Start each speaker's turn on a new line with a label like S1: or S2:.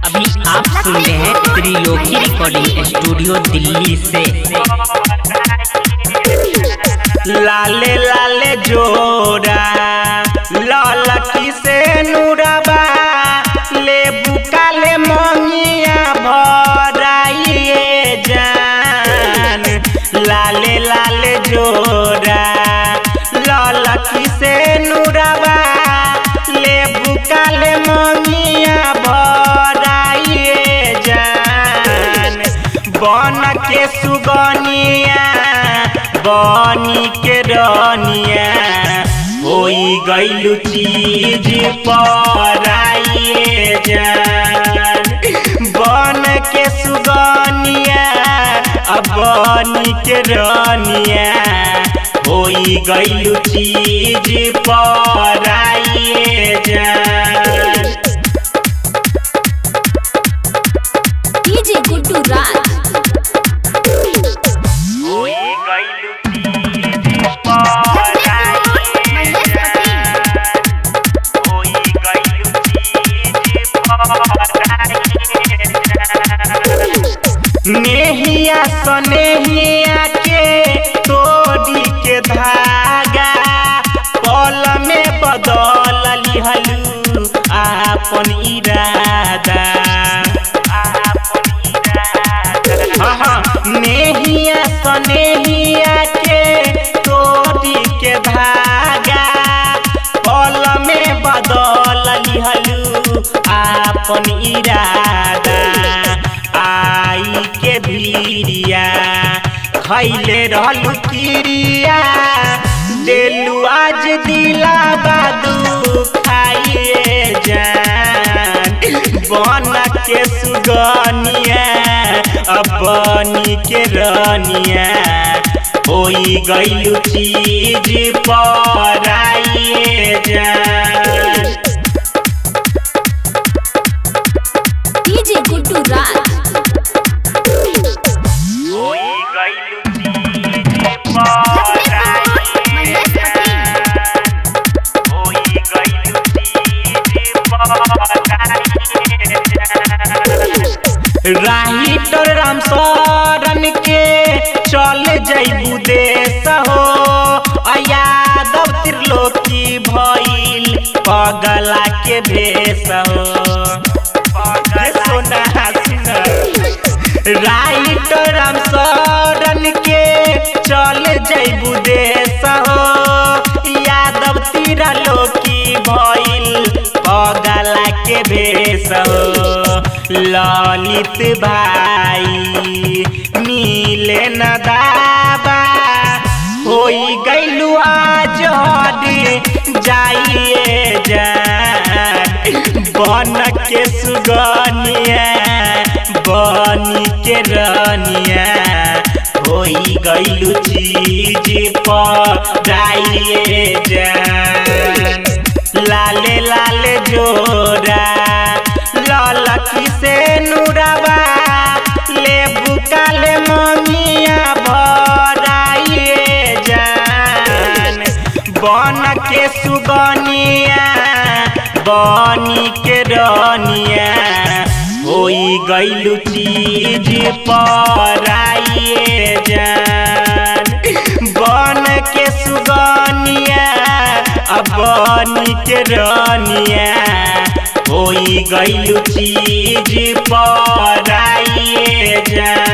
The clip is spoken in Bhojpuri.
S1: अभी आप सुन रहे हैं त्रिलोकी रिकॉर्डिंग स्टूडियो दिल्ली से।
S2: लाले लाले जोड़ा ललकी से नूरबा ले बुकाले मंगिया भराइए जान। लाले लाले जोड़ा ललकी से नूरबा ले बुकाले मंगिया भराइए जान। बन के सुगनिया बनी के रनिया होई गइलू चीज पराइए जान। बन के सुगनिया बनी के रनिया होई गइलू चीज पराइए जान।
S3: डीजे गुड्डू राज
S2: नेहिया सनेहिया के तोड़ी के धागा पल में बदल लिहलू आपन इरादा। नेहिया सनेहिया के तोड़ी के धागा पल में बदल लिहलू आपन इरादा। आई के भीरिया खैले रहलू किरिया देलू आज दिला बादू खाइए जान। बन के सुगनिया बनी के रनिया होई गइलू चीज पराइए जान।
S3: डीजे गुड्डू राज
S2: राइटर राम शरण के चल जइबू देश हो। यादव त्रिलोकी भइल पगला के भेष हो। राइटर राम शरण के चल जइबू देश हो। यादव त्रिलोकी भइल पगला के भेष हो। ललित भाई मिले न दाबा होई गइलू आज हद जाइए जान। बन के सुगनिया बनी के रनिया होई गइलू चीज पराइए जान। लाले लाले जोड़ा ललकी से नूरबा ले बुकाले मंगिया भराइए जान। बन के सुगनिया बनी के रनिया होई गइलू चीज पराइए जान। बन के सुगनिया बनी के रनिया होई गइलू चीज पराइए जान।